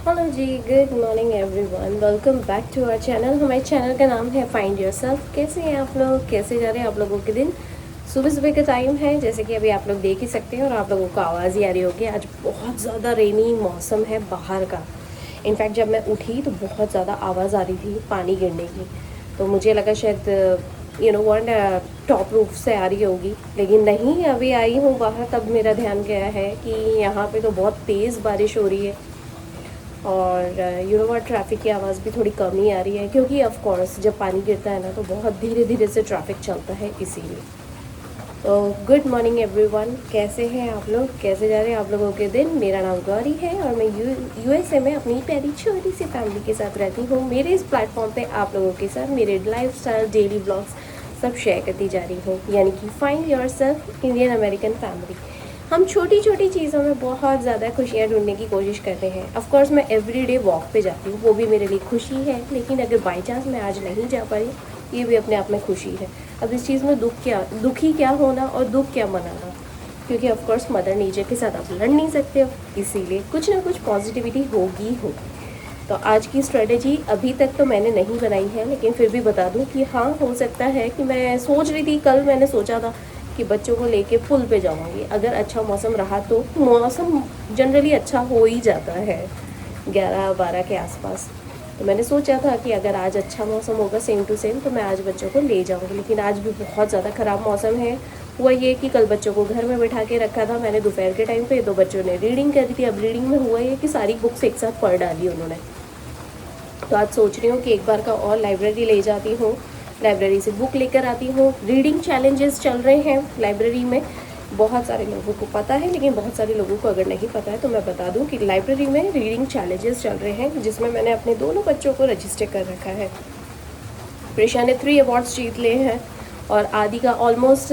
Hello जी, good morning everyone. Welcome back to our channel. हमारे channel का नाम है फाइंड योरसेल्फ। कैसे हैं आप लोग? कैसे जा रहे हैं आप लोगों के दिन? सुबह सुबह का टाइम है, जैसे कि अभी आप लोग देख ही सकते हैं और आप लोगों को आवाज़ ही आ रही होगी। आज बहुत ज़्यादा रेनी मौसम है बाहर का। इनफैक्ट जब मैं उठी तो बहुत ज़्यादा आवाज़ आ रही थी पानी गिरने की, तो मुझे लगा शायद वन टॉप रूफ से आ रही होगी, लेकिन नहीं। अभी आई हूँ बाहर तब मेरा ध्यान गया है कि यहाँ पे तो बहुत तेज़ बारिश हो रही है और व्हाट, ट्रैफिक की आवाज़ भी थोड़ी कम ही आ रही है, क्योंकि ऑफ कोर्स जब पानी गिरता है ना तो बहुत धीरे धीरे से ट्रैफिक चलता है, इसीलिए। तो गुड मॉर्निंग एवरीवन, कैसे हैं आप लोग? कैसे जा रहे हैं आप लोगों के दिन? मेरा नाम गौरी है और मैं यूएसए में अपनी प्यारी छोटी सी फैमिली के साथ रहती हूँ। मेरे इस प्लेटफॉर्म पे आप लोगों के साथ मेरे लाइफस्टाइल, डेली ब्लॉग्स सब शेयर करती जा रही हूँ, यानी कि find yourself Indian American family. हम छोटी छोटी चीज़ों में बहुत ज़्यादा खुशियाँ ढूंढने की कोशिश करते हैं। ऑफ कोर्स मैं एवरीडे वॉक पे जाती हूँ, वो भी मेरे लिए खुशी है, लेकिन अगर बाई चांस मैं आज नहीं जा पाई, ये भी अपने आप में खुशी है। अब इस चीज़ में दुखी क्या होना और दुख क्या मनाना, क्योंकि ऑफ कोर्स मदर नेचर के साथ आप लड़ नहीं सकते हो, इसीलिए कुछ ना कुछ पॉजिटिविटी होगी। तो आज की स्ट्रेटेजी अभी तक तो मैंने नहीं बनाई है, लेकिन फिर भी बता दूं कि हाँ, हो सकता है कि मैं सोच रही थी, कल मैंने सोचा था कि बच्चों को लेके पुल पे जाऊंगी। अगर अच्छा मौसम रहा तो मौसम जनरली अच्छा हो ही जाता है 11-12 के आसपास। तो मैंने सोचा था कि अगर आज अच्छा मौसम होगा सेम टू सेम तो मैं आज बच्चों को ले जाऊंगी, लेकिन आज भी बहुत ज़्यादा ख़राब मौसम है। हुआ ये कि कल बच्चों को घर में बैठा के रखा था मैंने दोपहर के टाइम पे, तो बच्चों ने रीडिंग करी थी। अब रीडिंग में हुआ ये कि सारी बुक्स एक साथ पढ़ डाली उन्होंने। तो आज सोच रही हूँ कि एक बार का और लाइब्रेरी ले जाती हूँ, लाइब्रेरी से बुक लेकर आती हूँ। रीडिंग चैलेंजेस चल रहे हैं लाइब्रेरी में, बहुत सारे लोगों को पता है, लेकिन बहुत सारे लोगों को अगर नहीं पता है तो मैं बता दूं कि लाइब्रेरी में रीडिंग चैलेंजेस चल रहे हैं, जिसमें मैंने अपने दोनों बच्चों को रजिस्टर कर रखा है। प्रिशा ने 3 अवार्ड्स जीत लिए हैं और आदि का ऑलमोस्ट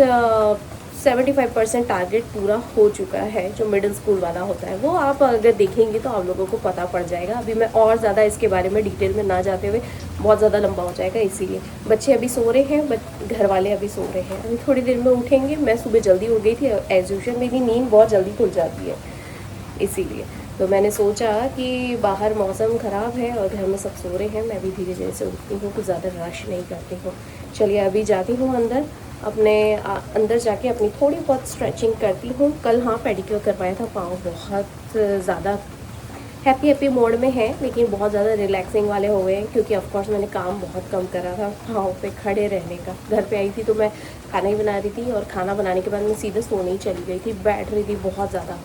75% टारगेट पूरा हो चुका है। जो मिडिल स्कूल वाला होता है वो आप अगर देखेंगे तो आप लोगों को पता पड़ जाएगा। अभी मैं और ज़्यादा इसके बारे में डिटेल में ना जाते हुए, बहुत ज़्यादा लंबा हो जाएगा, इसीलिए बच्चे अभी सो रहे हैं, घर वाले अभी सो रहे हैं। अभी थोड़ी देर में उठेंगे। मैं सुबह जल्दी उठ गई थी, एज यूजुअल मेरी नींद बहुत जल्दी खुल जाती है, इसीलिए। तो मैंने सोचा कि बाहर मौसम ख़राब है और घर में सब सो रहे हैं, मैं भी धीरे धीरे से उठती हूँ, कुछ ज़्यादा रश नहीं करती हूँ। चलिए अभी जाती हूँ अंदर, अपने अंदर जाके अपनी थोड़ी बहुत स्ट्रेचिंग करती हूँ। कल हाँ पेडिक्योर करवाया था, पाँव बहुत ज़्यादा हैप्पी मोड में है, लेकिन बहुत ज़्यादा रिलैक्सिंग वाले हो गए हैं, क्योंकि ऑफकोर्स मैंने काम बहुत कम करा था पाँव पे खड़े रहने का। घर पे आई थी तो मैं खाना ही बना रही थी और खाना बनाने के बाद मैं सीधे सोने ही चली गई थी, बैठ रही थी बहुत ज़्यादा,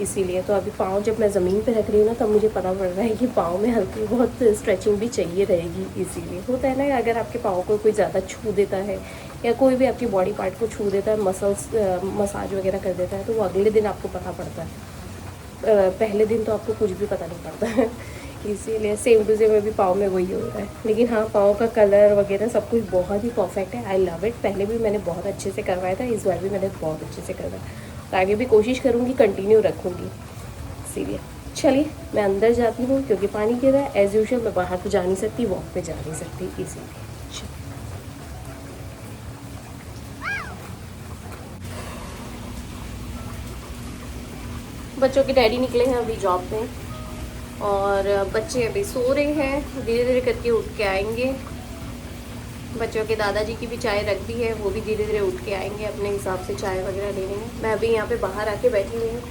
इसीलिए। तो अभी पाँव जब मैं ज़मीन पे रख रही हूँ ना, तब मुझे पता पड़ रहा है कि पाँव में हल्की बहुत स्ट्रेचिंग भी चाहिए रहेगी, इसीलिए। होता है ना, अगर आपके पाँव को कोई ज़्यादा छू देता है या कोई भी आपकी बॉडी पार्ट को छू देता है, मसाज वगैरह कर देता है, तो वो अगले दिन आपको पता पड़ता है। पहले दिन तो आपको कुछ भी पता नहीं पड़ता है, इसीलिए सेम टू सेम अभी पाँव में वही हो रहा है। लेकिन हाँ, पाँव का कलर वगैरह सब कुछ बहुत ही परफेक्ट है, आई लव इट। पहले भी मैंने बहुत अच्छे से करवाया था, इस बार भी मैंने बहुत अच्छे से करवाया, तो आगे भी कोशिश करूँगी, कंटिन्यू रखूँगी, इसीलिए। चलिए मैं अंदर जाती हूँ, क्योंकि पानी गिर रहा है। एज़ यूजुअल मैं बाहर तो जा नहीं सकती, वॉक पे जा नहीं सकती, इसीलिए। बच्चों के डैडी निकले हैं अभी जॉब पे और बच्चे अभी सो रहे हैं, धीरे धीरे करके उठ के आएंगे। बच्चों के दादाजी की भी चाय रख दी है, वो भी धीरे धीरे उठ के आएंगे, अपने हिसाब से चाय वगैरह ले लेंगे। मैं अभी यहाँ पे बाहर आके बैठी हुई हूँ,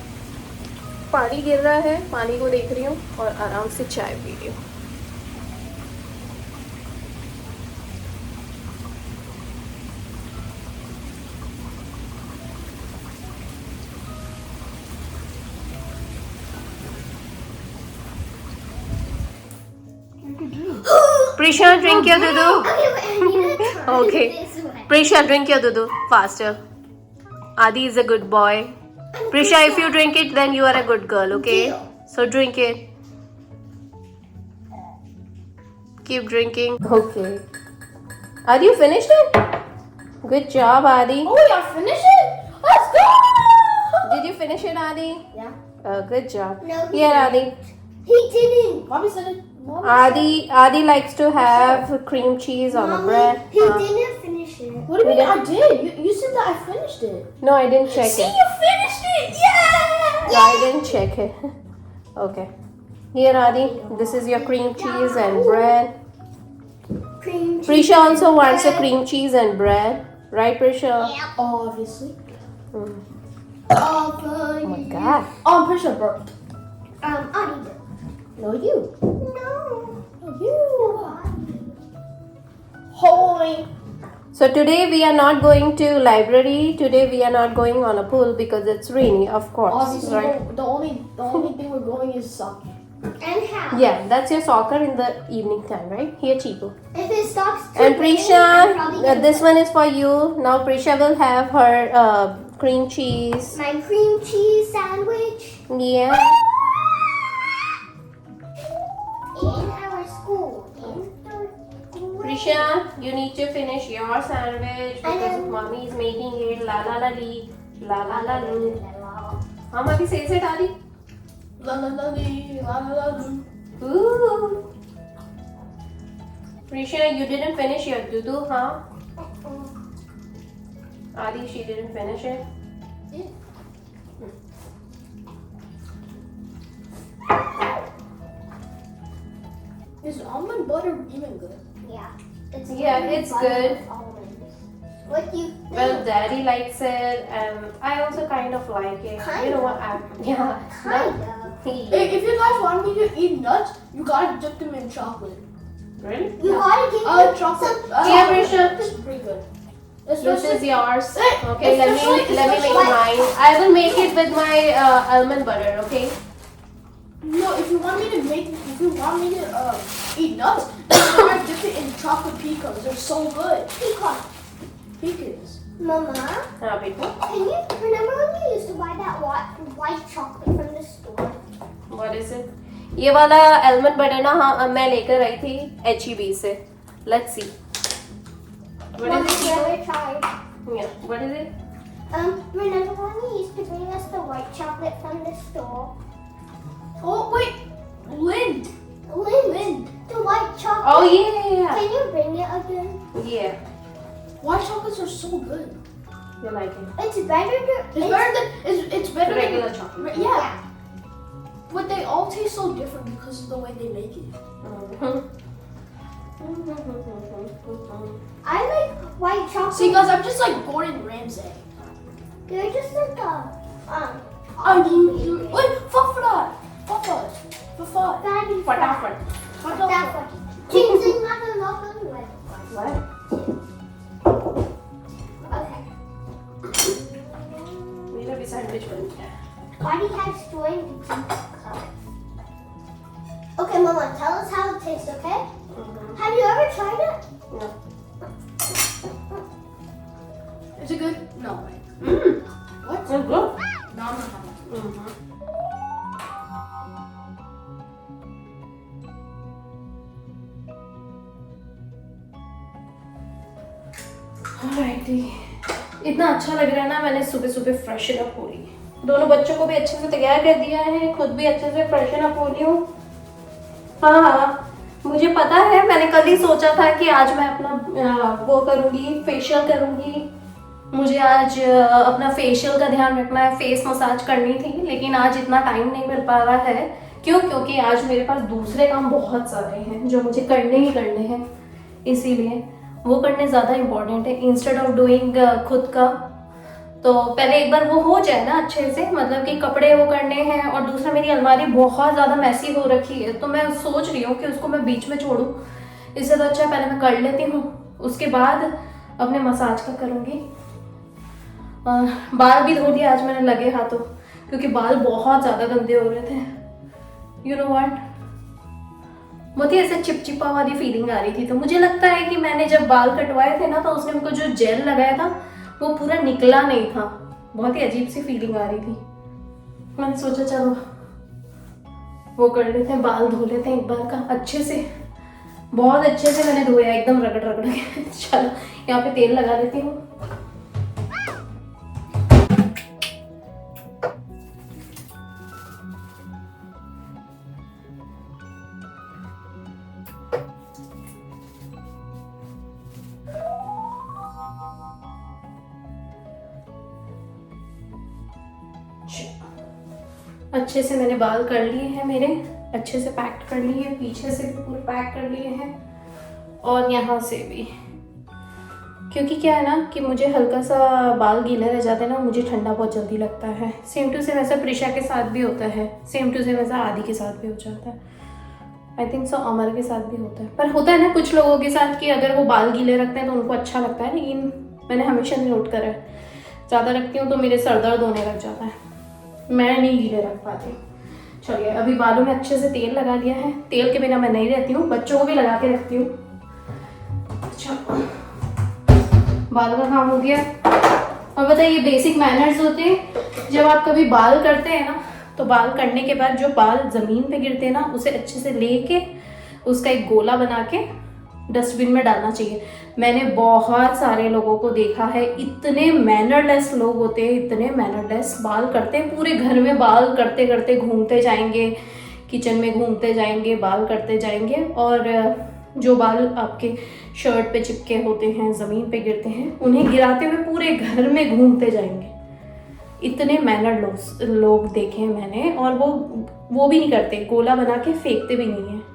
पानी गिर रहा है, पानी को देख रही हूँ और आराम से चाय पी रही हूँ। Prisha, drink your dudu. Okay. Prisha, drink your dudu faster. Adi is a good boy. Prisha, if you drink it, then you are a good girl, okay? So drink it. Keep drinking. Okay. Adi, you finished it? Good job, Adi. Oh, you finished it? Let's go! Did you finish it, Adi? Yeah. Good job. No, he Here, didn't. Adi. He didn't. Mommy said it. Adi likes to have cream cheese on a bread. He didn't finish it. What do you mean? I did. You said that I finished it. No, I didn't check See, it. you finished it. Yeah! No, I didn't check it. Okay. Here, Adi, this is your cream cheese and bread. Cream cheese. Prisha also wants a bread. cream cheese and bread. Right, Prisha? Yeah. Obviously. Mm. Oh Oh my god. I'm pretty sure burped. Adi burped. No, you. No. You. Holy. So today we are not going to library. Today we are not going on a pool because it's rainy, of course. Obviously, Right? the only thing we're going is soccer. And how? Yeah, that's your soccer in the evening time, right? Here, Chico. If it stops. And raining, I'm Prisha, probably gonna this one is for you. Now Prisha will have her cream cheese. My cream cheese sandwich Yeah. in our school. Prisha, you need to finish your sandwich because mommy is making it. La la la lee, la la la loo. हम अभी सही से डाली. La la la lee, la la la loo. Ooh. Prisha, you didn't finish your dudu, huh? Adi, she didn't finish it. Is almond butter even good? Yeah. It's good. What do you think? Well, Daddy likes it, and I also kind of like it. You know what? Yeah. Kind of. If you guys want me to eat nuts, you gotta dip them in chocolate. Really? You gotta give Here, chocolate. Prisha. This is pretty good. This is yours. Hey, Okay, let me make mine. I will make it with my almond butter. Okay. No, if you want me to eat nuts, you gotta dip it in chocolate pecans. They're so good. Pecans. Mama, People. can you remember when you used to buy that white chocolate from the store? What is it? ये वाला almond butter ना हाँ मैं लेकर आई थी HEB से. Let's see. What Mama, is it? you ever tried? Yeah. What is it? Remember when you used to bring us the white chocolate from the store? Oh wait, Lind. The white chocolate. Oh yeah. Can you bring it again? Yeah. White chocolates are so good. You like it? It's better than it's better Regular than chocolate. Yeah. But they all taste so different because of the way they make it. I like white chocolate. See, guys, I'm just like Gordon Ramsay. You're just like wait, Fafra. फटाफट. Changing another way. What? Okay. मेरा भी sandwich बन गया. Why do you have joined the cup? Okay, Mama, tell us how it tastes, okay? Have you ever tried it? No. Is it good? No. What? It's good. No, I'm not having it. Alrighty. इतना अच्छा लग रहा है ना. मैंने सुबह सुबह freshen up हो ली. दोनों बच्चों को भी अच्छे से तैयार कर दिया है. खुद भी अच्छे से फ्रेशन अप हो ली हूँ. हाँ, मुझे पता है. मैंने कल ही सोचा था कि आज मैं अपना वो करूँगी, फेशियल करूँगी. मुझे आज अपना फेशियल का ध्यान रखना है, फेस मसाज करनी थी, लेकिन आज इतना टाइम नहीं मिल पा रहा है. क्यों? क्योंकि आज मेरे पास दूसरे काम बहुत सारे हैं जो मुझे करने ही करने हैं. इसीलिए वो करने ज़्यादा इम्पोर्टेंट है इंस्टेड ऑफ डूइंग खुद का. तो पहले एक बार वो हो जाए ना अच्छे से, मतलब कि कपड़े वो करने हैं. और दूसरा, मेरी अलमारी बहुत ज़्यादा मैसी हो रखी है, तो मैं सोच रही हूँ कि उसको मैं बीच में छोड़ूँ. इससे तो अच्छा पहले मैं कर लेती हूँ, उसके बाद अपने मसाज का करूँगी. बाल भी धो दिया आज मैंने लगे हाथों, क्योंकि बाल बहुत ज़्यादा गंदे हो रहे थे. यू नो व्हाट, मुझे ऐसे चिपचिपा वाली फीलिंग आ रही थी. तो मुझे लगता है कि मैंने जब बाल कटवाए थे ना, तो उसने हमको जो जेल लगाया था वो पूरा निकला नहीं था. बहुत ही अजीब सी फीलिंग आ रही थी. मैंने सोचा चलो वो कर लेते हैं, बाल धो लेते हैं एक बार का अच्छे से. बहुत अच्छे से मैंने धोया, एकदम रगड़ रगड़ के. चलो यहाँ पे तेल लगा देती हूँ. अच्छे से मैंने बाल कर लिए हैं मेरे. अच्छे से पैक कर लिए हैं, पीछे से भी पूरे पैक कर लिए हैं और यहाँ से भी, क्योंकि क्या है ना कि मुझे हल्का सा बाल गीले रह जाते हैं ना, मुझे ठंडा बहुत जल्दी लगता है। सेम टू सेम ऐसा प्रिशा के साथ भी होता है, सेम टू सेम ऐसा आदि के साथ भी हो जाता है, आई थिंक सो अमर के साथ भी होता है। पर होता है ना कुछ लोगों के साथ कि अगर वो बाल गीले रखते हैं तो उनको अच्छा लगता है, लेकिन मैंने हमेशा नोट करा है ज़्यादा रखती हूँ तो मेरे सर दर्द होने लग जाता है, मैं नहीं गीले रख पाती। चलिए अभी बालों में अच्छे से तेल लगा लिया है, तेल के बिना मैं नहीं रहती हूँ, बच्चों को भी लगा के रखती हूँ। अच्छा बालों का काम हो गया। और बताइए बेसिक मैनर्स होते हैं, जब आप कभी बाल करते हैं ना तो बाल करने के बाद जो बाल ज़मीन पे गिरते हैं ना उसे अच्छे से लेके उसका एक गोला बना के डस्टबिन में डालना चाहिए। मैंने बहुत सारे लोगों को देखा है, इतने मैनरलेस लोग होते हैं, इतने मैनरलेस, बाल करते हैं पूरे घर में, बाल करते करते घूमते जाएंगे, किचन में घूमते जाएंगे, बाल करते जाएंगे, और जो बाल आपके शर्ट पे चिपके होते हैं, ज़मीन पे गिरते हैं, उन्हें गिराते हुए पूरे घर में घूमते जाएंगे। इतने मैनर लोग देखे हैं मैंने, और वो भी नहीं करते, गोला बना के फेंकते भी नहीं है।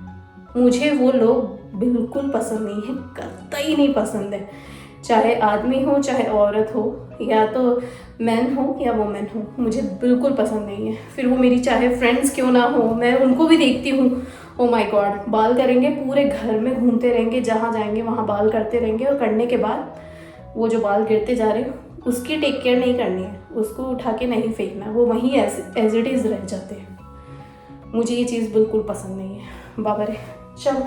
मुझे वो लोग बिल्कुल पसंद नहीं है, करता ही नहीं पसंद है, चाहे आदमी हो चाहे औरत हो, या तो मैन हो या वुमेन हो, मुझे बिल्कुल पसंद नहीं है। फिर वो मेरी चाहे फ्रेंड्स क्यों ना हो, मैं उनको भी देखती हूँ, ओ माय गॉड, बाल करेंगे पूरे घर में घूमते रहेंगे, जहाँ जाएंगे वहाँ बाल करते रहेंगे, और करने के बाद वो जो बाल गिरते जा रहे हैं उसकी टेक केयर नहीं करनी है, उसको उठा के नहीं फेंकना, वो वहीं एज इट इज़ रह जाते हैं। मुझे ये चीज़ बिल्कुल पसंद नहीं है। बाबा रे, चलो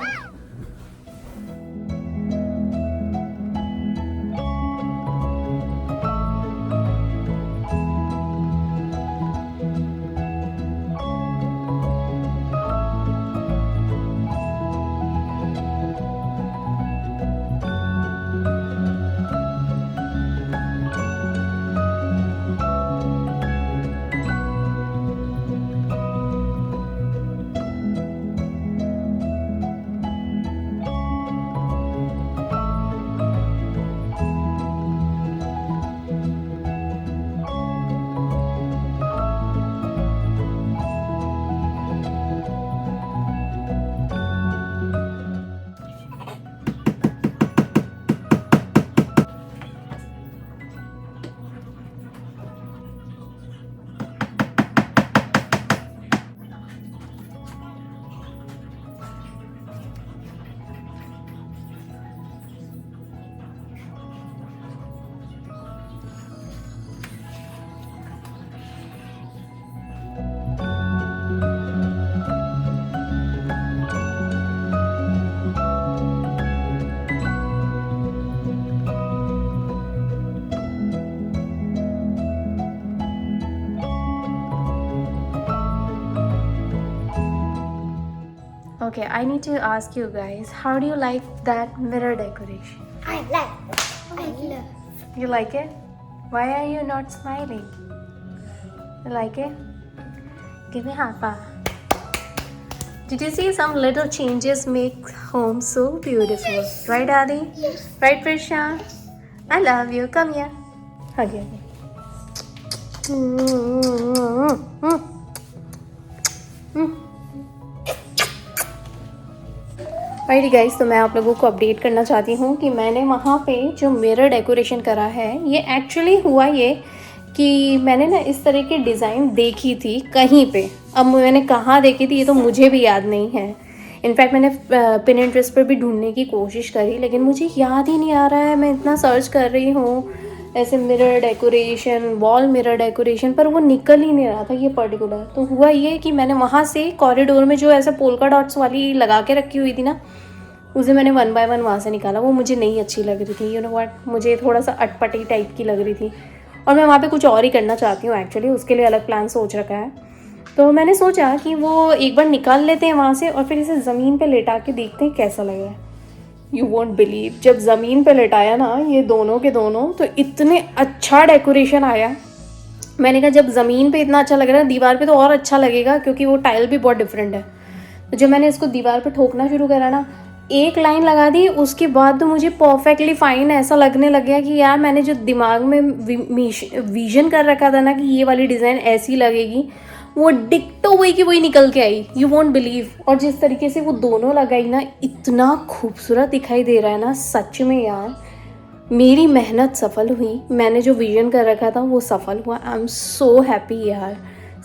Okay, I need to ask you guys, how do you like that mirror decoration? I love. You like it? Why are you not smiling? You like it? Give me a high five. Did you see some little changes make home so beautiful? Right, Adi? Yes. Right, Prisha? I love you. Come here. Hug you. Right guys, तो मैं आप लोगों को update करना चाहती हूँ कि मैंने वहाँ पे जो मिरर डेकोरेशन करा है, ये एक्चुअली हुआ ये कि मैंने ना इस तरह की डिज़ाइन देखी थी कहीं पे। अब मैंने कहाँ देखी थी ये तो मुझे भी याद नहीं है। इनफैक्ट मैंने पिनिंटरेस्ट पर भी ढूंढने की कोशिश करी, लेकिन मुझे याद ही नहीं आ रहा है। मैं इतना सर्च कर रही हूँ ऐसे mirror decoration, wall mirror decoration, पर वो निकल ही नहीं रहा था ये पर्टिकुलर। तो हुआ ये कि मैंने वहाँ से कॉरिडोर में जो ऐसे पोल्का डॉट्स वाली लगा के रखी हुई थी ना, उसे मैंने 1 बाय 1 वहाँ से निकाला। वो मुझे नहीं अच्छी लग रही थी, यू नो व्हाट, मुझे थोड़ा सा अटपटी टाइप की लग रही थी, और मैं वहाँ पे कुछ और ही करना चाहती हूँ एक्चुअली, उसके लिए अलग प्लान सोच रखा है। तो मैंने सोचा कि वो एक बार निकाल लेते हैं वहाँ से और फिर इसे ज़मीन पे लेटा के देखते हैं कैसा लग रहा है। यू वोंट बिलीव, जब ज़मीन पे लेटाया ना ये दोनों के दोनों, तो इतने अच्छा डेकोरेशन आया। मैंने कहा जब ज़मीन पे इतना अच्छा लग रहा है, दीवार पे तो और अच्छा लगेगा, क्योंकि वो टाइल भी बहुत डिफरेंट है। तो जब मैंने इसको दीवार पे ठोकना शुरू करा ना, एक लाइन लगा दी, उसके बाद तो मुझे परफेक्टली फाइन ऐसा लगने लग गया कि यार मैंने जो दिमाग में विजन कर रखा था ना कि ये वाली डिज़ाइन ऐसी लगेगी, वो डिक्टो वही की वही निकल के आई, यू वोंट बिलीव। और जिस तरीके से वो दोनों लगाई ना, इतना खूबसूरत दिखाई दे रहा है ना, सच में यार मेरी मेहनत सफल हुई। मैंने जो विजन कर रखा था वो सफल हुआ। आई एम सो हैप्पी यार,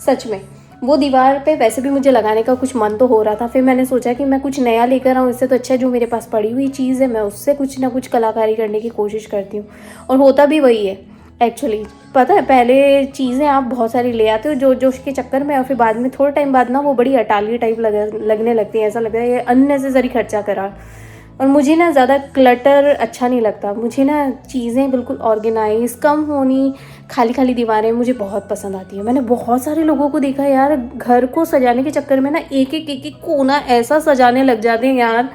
सच में। वो दीवार पे वैसे भी मुझे लगाने का कुछ मन तो हो रहा था, फिर मैंने सोचा कि मैं कुछ नया लेकर आऊँ, इससे तो अच्छा जो मेरे पास पड़ी हुई चीज़ है मैं उससे कुछ ना कुछ कलाकारी करने की कोशिश करती हूँ। और होता भी वही है एक्चुअली। पता है, पहले चीज़ें आप बहुत सारी ले आते हो जो जोश के चक्कर में, और फिर बाद में थोड़े टाइम बाद ना वो बड़ी अटाली टाइप लगने लगती है। ऐसा लगता है ये अननेसेसरी खर्चा करा। और मुझे ना ज़्यादा क्लटर अच्छा नहीं लगता। मुझे ना चीज़ें बिल्कुल ऑर्गेनाइज, कम होनी, खाली खाली दीवारें मुझे बहुत पसंद आती है। मैंने बहुत सारे लोगों को देखा यार, घर को सजाने के चक्कर में ना एक एक कोना ऐसा सजाने लग जाते हैं यार,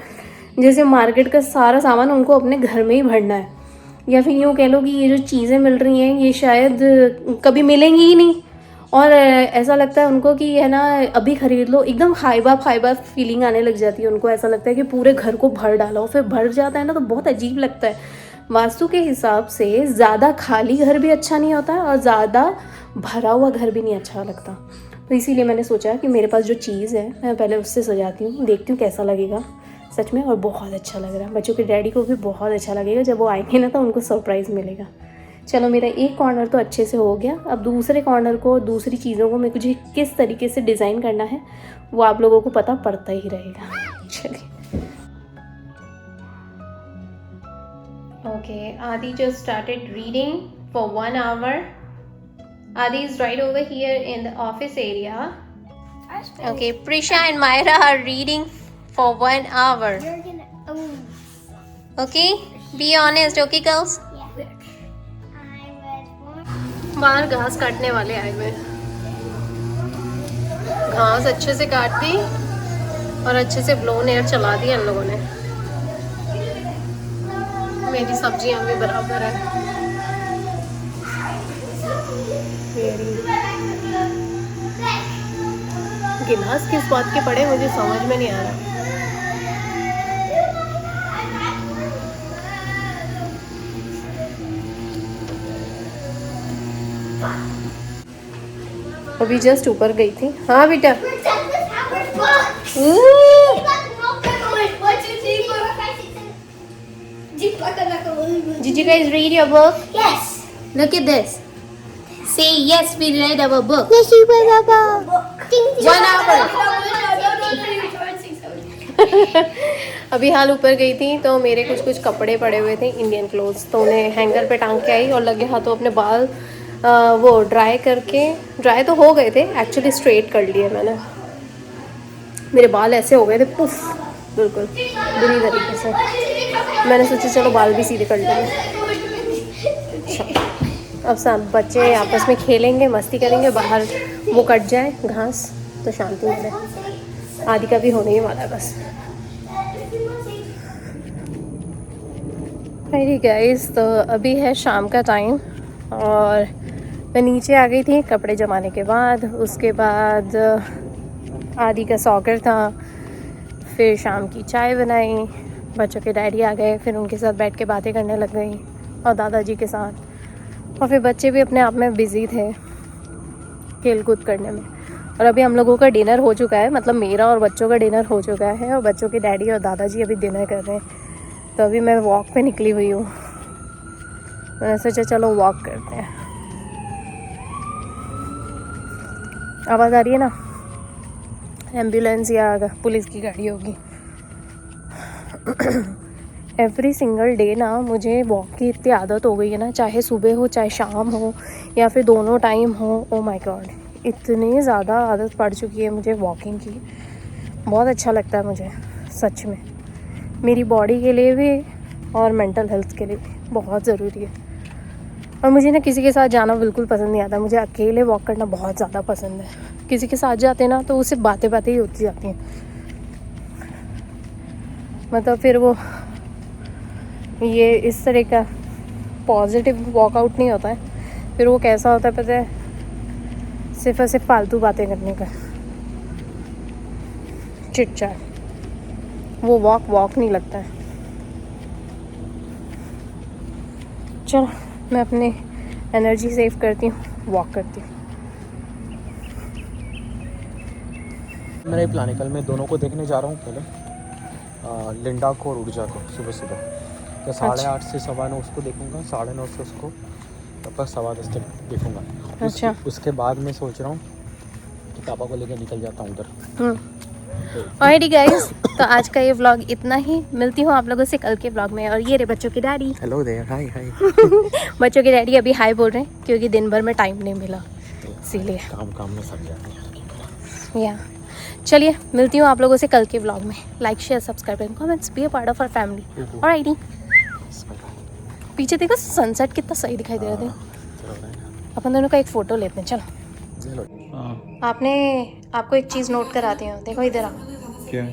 जैसे मार्केट का सारा सामान उनको अपने घर में ही भरना है। या फिर यूँ कह लो कि ये जो चीज़ें मिल रही हैं ये शायद कभी मिलेंगी ही नहीं। और ऐसा लगता है उनको कि है ना अभी ख़रीद लो, एकदम हाई बाप फीलिंग आने लग जाती है उनको। ऐसा लगता है कि पूरे घर को भर डालो, फिर भर जाता है ना तो बहुत अजीब लगता है। वास्तु के हिसाब से ज़्यादा खाली घर भी अच्छा नहीं होता और ज़्यादा भरा हुआ घर भी नहीं अच्छा लगता। तो इसीलिए मैंने सोचा कि मेरे पास जो चीज़ है मैं पहले उससे सजाती हूँ, देखती हूँ कैसा लगेगा सच में। और बहुत अच्छा लग रहा है, बच्चों के डैडी को भी बहुत अच्छा लगेगा। जब वो आएंगे ना तो उनको सरप्राइज़ मिलेगा। चलो मेरा एक कॉर्नर तो अच्छे से हो गया। अब दूसरे कॉर्नर को, दूसरी चीज़ों को मुझे किस तरीके से डिज़ाइन करना है वो आप लोगों को पता पड़ता ही रहेगा। चलिए ओके, आदि just started reading for 1 hour. Adi is right over here in the office area. Okay, Prisha and Myra are reading for 1 hour. You're gonna. Okay, be honest, okay girls? बाहर घास काटने वाले आए हुए। घास अच्छे से काट दी और अच्छे से ब्लोन एयर चला दी इन लोगों ने। मेरी सब्जियां भी बराबर है। गिलास किस बात के पड़े मुझे समझ में नहीं आ रहा। अभी जस्ट ऊपर गई थी। हाँ बेटा। Did you guys read your book? Yes. Look at this. Say yes, we read our book. Yes, we read our book. 1 hour. अभी हाल ऊपर गई थी तो मेरे कुछ कपड़े पड़े हुए थे, इंडियन क्लोथ्स, तो उन्हें हैंगर पे टांग के आई और लगे हाथों अपने बाल वो ड्राई करके, ड्राई तो हो गए थे एक्चुअली, स्ट्रेट कर लिए मैंने। मेरे बाल ऐसे हो गए थे पुफ, बिल्कुल बुरी तरीके से। मैंने सोचा चलो बाल भी सीधे कर लेंगे। अब सब बच्चे आपस में खेलेंगे, मस्ती करेंगे, बाहर वो कट जाए घास तो शांति मिले। आदि का भी होने ही वाला है बस। अरे गाइस, तो अभी है शाम का टाइम और मैं नीचे आ गई थी कपड़े जमाने के बाद। उसके बाद आदि का सॉकर था, फिर शाम की चाय बनाई, बच्चों के डैडी आ गए, फिर उनके साथ बैठ के बातें करने लग गई और दादाजी के साथ। और फिर बच्चे भी अपने आप में बिज़ी थे खेल कूद करने में। और अभी हम लोगों का डिनर हो चुका है, मतलब मेरा और बच्चों का डिनर हो चुका है और बच्चों के डैडी और दादाजी अभी डिनर कर रहे हैं। तो अभी मैं वॉक पे निकली हुई हूँ। मैंने सोचा चलो वॉक करते हैं। आवाज़ आ रही है ना, एम्बुलेंस या पुलिस की गाड़ी होगी। एवरी सिंगल डे ना मुझे वॉक की इतनी आदत हो गई है ना, चाहे सुबह हो चाहे शाम हो या फिर दोनों टाइम हो। ओ माय गॉड, इतनी ज़्यादा आदत पड़ चुकी है मुझे वॉकिंग की। बहुत अच्छा लगता है मुझे सच में, मेरी बॉडी के लिए भी और मेंटल हेल्थ के लिए भी बहुत ज़रूरी है। और मुझे ना किसी के साथ जाना बिल्कुल पसंद नहीं आता। मुझे अकेले वॉक करना बहुत ज़्यादा पसंद है। किसी के साथ जाते ना तो उससे बातें ही होती जाती हैं, मतलब फिर वो ये इस तरह का पॉजिटिव वॉकआउट नहीं होता है। फिर वो कैसा होता है पता है, सिर्फ और सिर्फ फालतू बातें करने का, चिट चैट। वो वॉक नहीं लगता है। चलो मैं अपनी एनर्जी सेव करती हूँ, वॉक करती हूँ। मेरा ये प्लान है, कल मैं दोनों को देखने जा रहा हूँ। पहले लिंडा को और ऊर्जा को सुबह सुबह, तो 8:30 से 9:15 उसको देखूँगा, 9:30 से उसको, तब तक 10:15 तक देखूँगा। अच्छा। उसके बाद मैं सोच रहा हूँ कि पापा को लेकर निकल जाता हूँ उधर। ऑलराइटी गाइस, तो आज का ये व्लॉग इतना ही। मिलती हूँ आप लोगों से कल के व्लॉग में। और ये रे बच्चों की डैडी। हेलो देयर, हाय हाय। बच्चों के डैडी अभी हाय बोल रहे हैं क्योंकि दिन भर में टाइम नहीं मिला, इसीलिए। काम में सब जाते हैं। या चलिए, मिलती हूँ आप लोगों से कल के व्लॉग में। Like share subscribe and comments, be a part of our family. Allrighty, पीछे देखो सनसेट कितना सही दिखाई दे रहा था। अपन दोनों का एक फ़ोटो लेते हैं, चलो। आपको एक चीज़ नोट कराते हैं, देखो इधर आओ। क्या?